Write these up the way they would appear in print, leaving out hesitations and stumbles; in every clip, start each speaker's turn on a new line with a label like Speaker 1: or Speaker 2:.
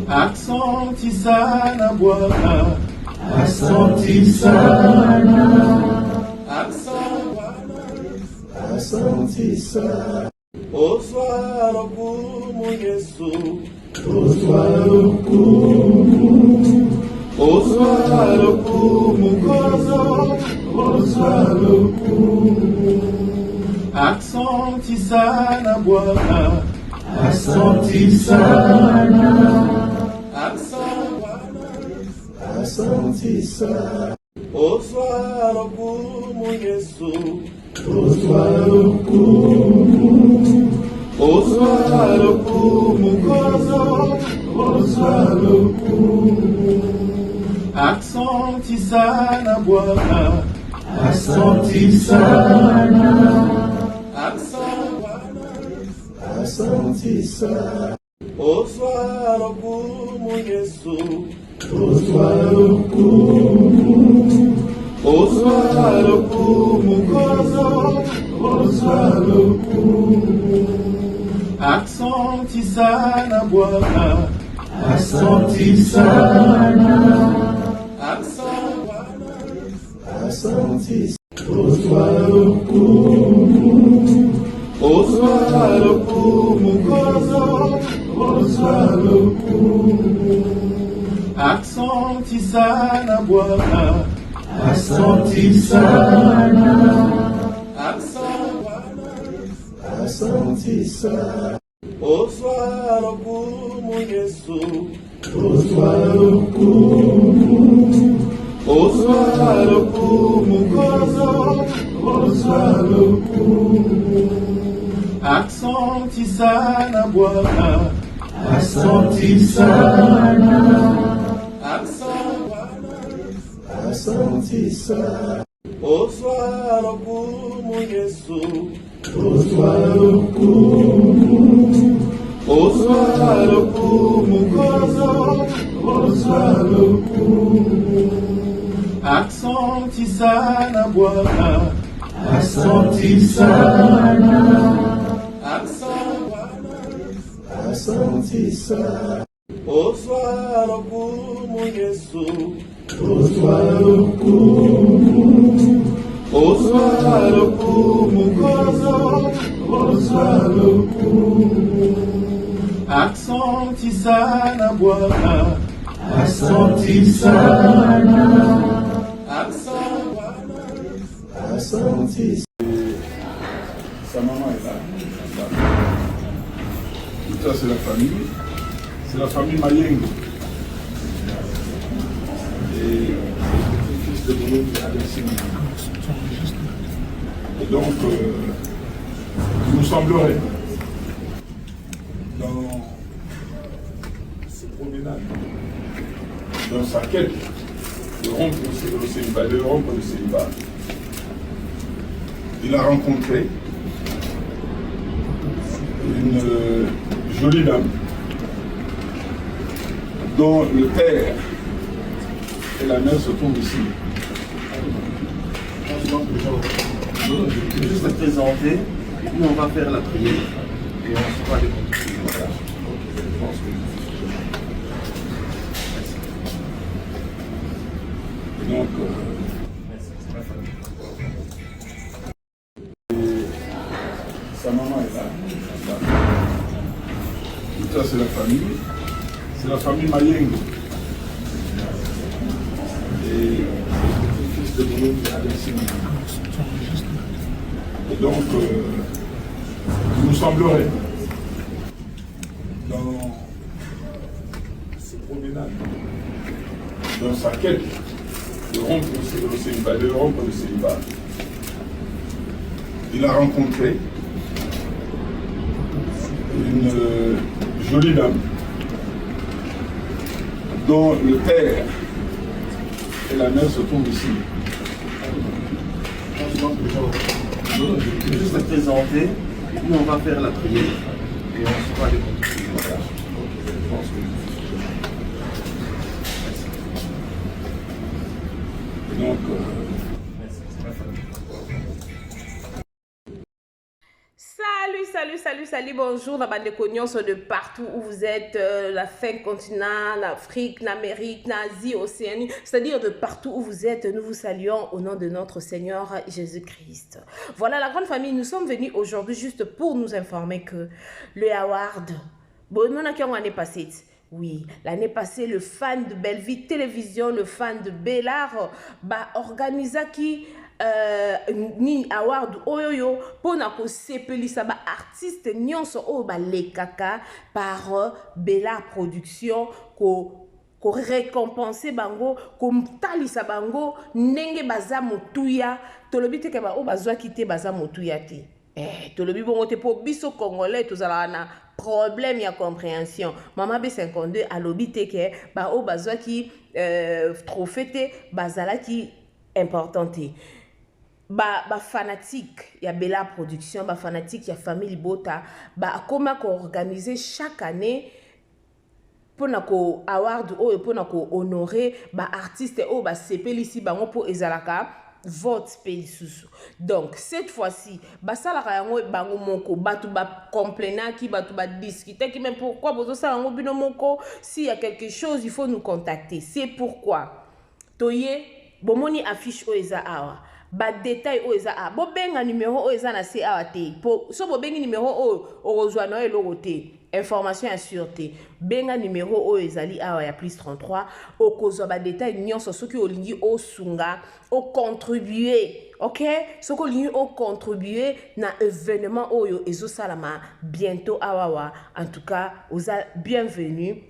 Speaker 1: Asante sana Bwana,
Speaker 2: asante sana, asante sana.
Speaker 1: Oswalo kumu Yesu,
Speaker 2: Oswalo kumu kozo, oswalo kumu.
Speaker 1: asante sana Bwana,
Speaker 2: Asante sana, asante sana.
Speaker 1: Oswalo kumu Yesu,
Speaker 2: Oswalo kumu kozo, oswalo kumu.
Speaker 1: asante sana Bwana,
Speaker 2: Asante sana, asante sana.
Speaker 1: Oswalo kumu Yesu,
Speaker 2: Oswalo kumu kozo, oswalo kumu.
Speaker 1: asante sana Bwana,
Speaker 2: Asante sana, asante. Oswalo kumu kozo, oswalo kumu.
Speaker 1: asante sana Bwana,
Speaker 2: Asante sana, asante sana.
Speaker 1: Oswalo kumu Yesu,
Speaker 2: Oswalo kumu kozo, oswalo kumu.
Speaker 1: asante sana Bwana,
Speaker 2: Asante sana, asante sana.
Speaker 1: Oswalo kumu Yesu,
Speaker 2: Oswalo kumu kozo, oswalo kumu.
Speaker 1: asante sana Bwana,
Speaker 2: Asante sana, asante sana.
Speaker 1: Oswalo kumu Yesu,
Speaker 2: Oswalo kumu kozo, oswalo kumu.
Speaker 1: asante sana Bwana,
Speaker 2: Asante sana, asante.
Speaker 3: Sa maman est là. Et ça, c'est la famille. C'est la famille Mayengo. Et le fils de Bruno Alexis. Et donc, il nous semblerait, dans ce promenade, dans sa quête de rompre le célibat, il a rencontré une jolie dame dont le père et la mère se trouvent ici.
Speaker 4: Je vais juste te présenter, nous on va faire la prière et on sera les contributions. Voilà. Je pense que...
Speaker 3: Donc, sa maman est là. Et ça, c'est la famille. C'est la famille Mayengo. Et le fils de Bruno Alexis. Et donc, il nous semblerait, dans ce promenade, dans sa quête de rompre le célibat, il a rencontré une jolie dame dont le père et la mère se trouvent ici.
Speaker 4: Je vais juste te présenter, nous on va faire la prière et on sera les contributions. Voilà. Je pense que...
Speaker 3: Donc,
Speaker 5: salut, bonjour, la bande de cognons de partout où vous êtes, la 5 continents, l'Afrique, l'Amérique, l'Asie, l'Océanie, c'est-à-dire de partout où vous êtes, nous vous saluons au nom de notre Seigneur Jésus-Christ. Voilà la grande famille, nous sommes venus aujourd'hui juste pour nous informer que le award, bon, on a qui l'année passée. Oui, l'année passée, le fan de Belleville Télévision, le fan de Bellard, organisa qui ni award oyoyo pona ko sepelisa ba artiste nyonso o ba lekaka par Bellard Production ko récompenser bango ko mtalisa bango ndenge baza motuya tolobi te ke ba o bazwa kite baza motuya te tolobi bongo te po biso congolais tozala na problème ya compréhension mama B52 alobi te ke ba o bazwa ki trophée te bazala ki importante fanatique ya Bellard Production fanatique ya famille Bota comment organiser chaque année pour ko award ou pour honorer artiste ou sepeli si bango po ezalaka vote pelisusu. Donc cette fois-ci basalaka yango bango moko batu complainant qui batu discuter qui même pourquoi bozo sala yango bino moko s'il y a quelque chose il faut nous contacter. C'est pourquoi toye bomoni affiche o eza awa détail o eza a bo benga numéro o eza na se awa te po so bo bengi numéro o ozwa no eloko te information assurée te benga numéro o ezali awa ya plus 33 o kozwa détail nyonso soki olingi o sunga o contribuer. OK, soko olingi o contribuer na événement oyo ezosalama bientôt awawa. En tout cas oza bienvenue.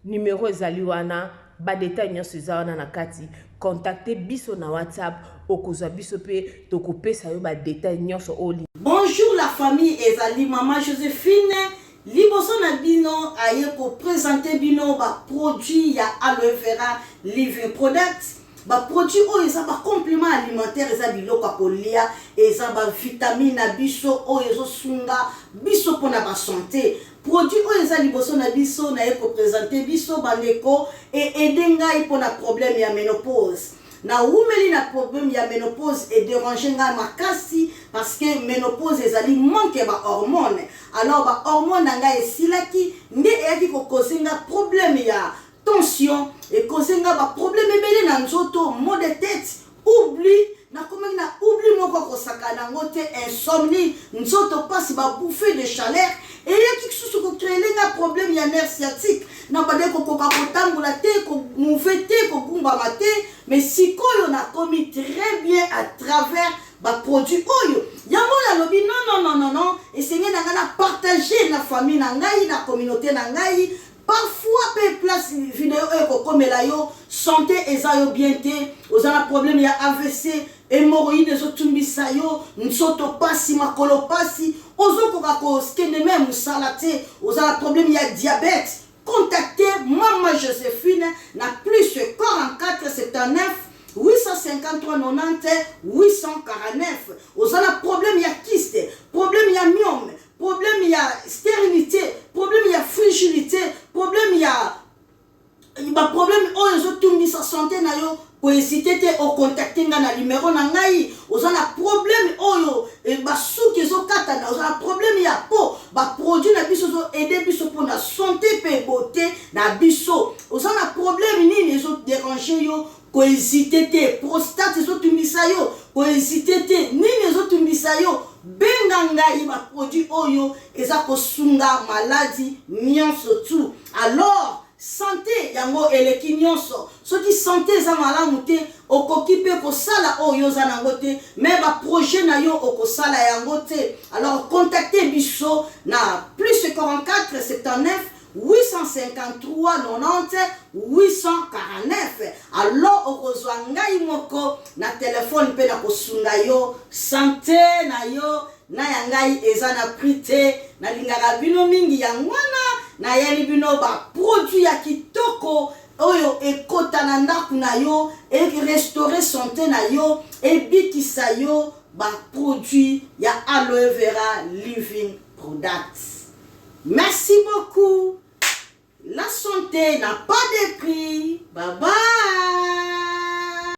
Speaker 5: Numéro ezali wana détail nyonso eza wana na kati. Contactez biso na WhatsApp okozwa biso pe tokopesa yo détail nyonso oli.
Speaker 6: Bonjour la famille ezali maman Joséphine liboso na bino aye ko présenter bino produit ya aloe vera living products produit o eza complément alimentaire eza biloko kolia eza vitamine na biso o ezo sunga biso pona santé. Produit o eza liboso na biso na ye ko présenter biso bandeko edengai pona problème ya ménopause. Na umeli na problème ya ménopause et déranger nga makasi parce que ménopause ezali manque ba hormone. Alors hormone nga esilaki nde eyaki ko kosenga problème ya tension et kosenga problème ebele na nzoto, maux de tête, oubli na komaki na oubli moko kosakana ngote insomnie, nzoto pasi bouffée de chaleur et yaki kisusu ko créer nga problème ya nerf sciatique na bade ko kotambola te ko mouver te ko gumbama te mais sikoyo na komi très bien à travers produit oyo yango la lobi non et c'est nga na partager na famille na ngai na communauté na ngai. Parfois, pe place vidéo comme la yo santé eza yo bien te, ozana problème ya AVC, hémorroïdes ezotumbisa yo, nsoto pasi makolo pasi, ozokoka ko skene même salate, ozana problème ya diabète. Contactez maman Joséphine na plus 44 79 853 90 849. Ozana problème ya kyste, problème ya myome, problème ya stérilité, problème ya fragilité, problème ya problème oyo tumbisa santé na yo ko hésiter te o contacter nga na numéro na ngai. Ozana problème oyo basuki ezokata na ozana problème ya peau produit na biso zo aider biso pour na santé pe beauté na biso. Ozana problème nini ezo déranger yo ko hésiter te prostate ezotumbisa yo ko hésiter te nini ezotumbisa yo benga ngai produit oyo eza kosunga maladie nyonso tout. Alors santé yango eleki nyonso soki santé eza malamu te okoki pe kosala oyo oza nango te mais projet na yo okosala yango te. Alors contactez biso na plus 44 79 853 90 849. Alors okozwa ngai moko na téléphone pe na kosunga yo santé na yo na yangai eza na prix te na lingaka bino mingi ya ngwana na yeli bino produit ya kitoko oyo ekota na ndaku na yo e restaurer santé na yo e bikisa yo produit ya aloe vera living products. Merci beaucoup. La santé n'a pas de prix. Bye bye.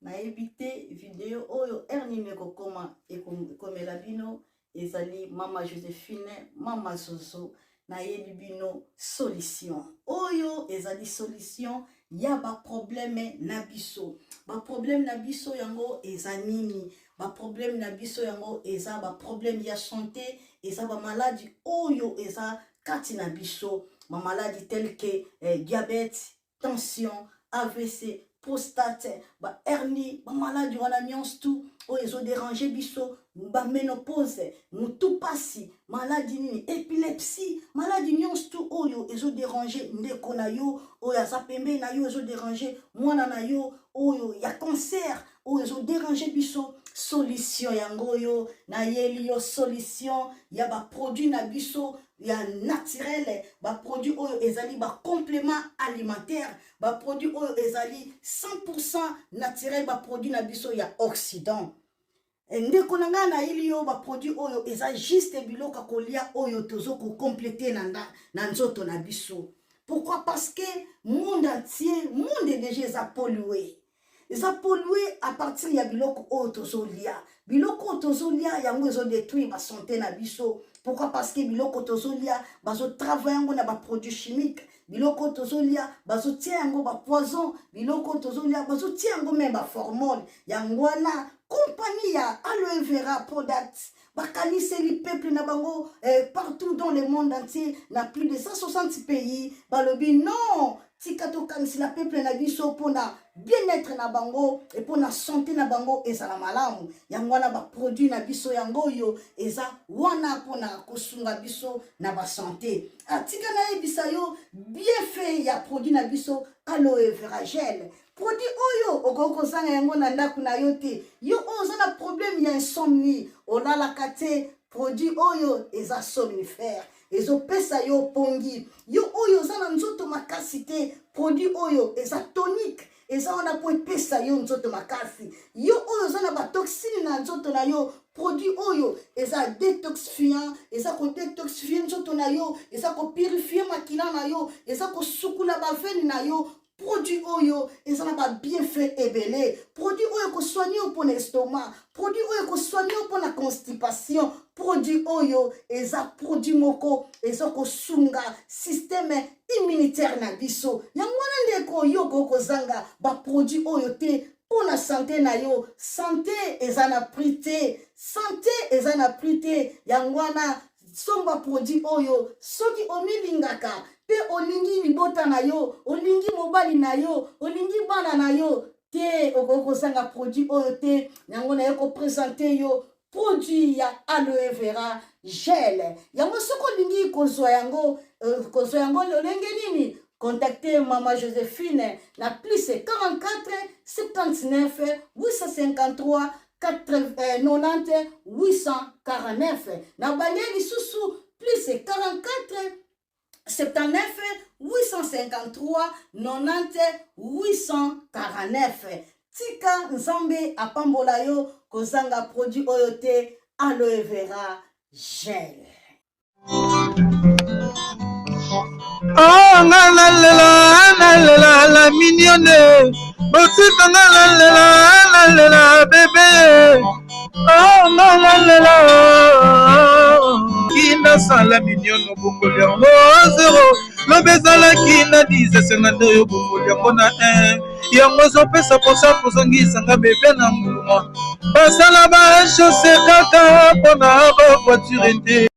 Speaker 6: Na évité vidéo oyo ernime ko koma e komela bino ezali mama Joséphine, mama Zozo, na yebi bino solution. Oyo ezali solution ya ba problème na biso. Ba problème na biso yango ezanini. Ba problème na biso yango eza ba problème ya santé, eza ba maladie oyo eza kati na biso. Ma maladie telle que diabète, tension, AVC, prostate, ba hernie, ba maladie wana nyonso tout oyo ezo déranger biso, ba ménopause, mutu pasi, maladie nini, épilepsie, maladie nyonso tout oyo ezo déranger ndeko na yo, oyo aza pembe na yo ezo déranger mwana na yo, oyo ya cancer, oyo ezo déranger biso. Solution yango yo na yeli yo solution ya ba produit na biso ya naturel, ba produit oyo ezali ba complément alimentaire, ba produit oyo ezali 100% naturel, ba produit na biso ya Occident. Ndeko nanga na yeli yo ba produit oyo eza juste biloka kolia oyo tozo ko compléter na nzoto na biso. Pourquoi? Parce que monde entier, monde déjà eza pollué. Ils ont pollué à partir de biloko otozolia. Biloko otozolia yango ezo détruire la santé na biso. Pourquoi? Parce que biloko otozolia bazo travailler yango na ba produits chimiques. Biloko otozolia bazo tia yango ba poison. Biloko otozolia bazo tia yango même ba hormone. Yango wana compagnie ya aloe vera products. Bakanise li peuple na bango partout dans le monde entier, na plus de 160 pays. Balobi non. Tikato kanisi la peuple na biso pona bien-être na bango et pona santé na bango ezala malamu. Yango wana ba produit na biso yango yo eza wana pona kosunga biso na ba santé. Atika na ebisa yo bien fait ya produit na biso aloe vera gel. Produit oyo okoko zanga yango na ndaku na yo te. Yo oza na problème ya insomnie, olala kate produit oyo eza somnifère. Ezo pesa yo pongi. Yo oyo zana nzoto makasi te. Produit oyo eza tonique. Eza wana po pesa yo nzoto makasi. Yo oyo zana ba toxine na nzoto na yo. Produit oyo eza détoxifiant. Eza ko détoxifier nzoto na yo. Eza ko purifier makila na yo. Eza ko sukula ba veine na yo. Produit oyo ezana ba bienfait ebele. Produit oyo ko soigner pour l'estomac. Produit oyo ko soigner pour la constipation. Produit oyo eza produit moko eza ko sunga système immunitaire na biso. Yango wana ndeko yo ko zanga ba produit oyo te pour la santé na yo. Santé eza na prité. Santé eza na prité. Yango wana somba produit oyo soki omilingaka pe olingi libota na yo, olingi mobali na yo, olingi bana na yo, te okoko sanga produit oyo te, yango na yoko présenter yo produit ya aloe vera gel. Yango soko lingi kozwa yango lolenge nini? Contactez Mama Joséphine na plus 44 79 853 90 849. Na balieli susu plus 44 79 853 90 849. Tika nzambe apambola yo kozanga produit oyo te aloe vera gel.
Speaker 2: Oh la mignonne, botika la bébé. Oh la kina sala mignonne bokoli yango 0 lobezala kina 10 senganda yo bokoli yango na 1 yango zopesa posa kozongisanga bebe na mbuma basala ba chausse kaka mpona ba voiture te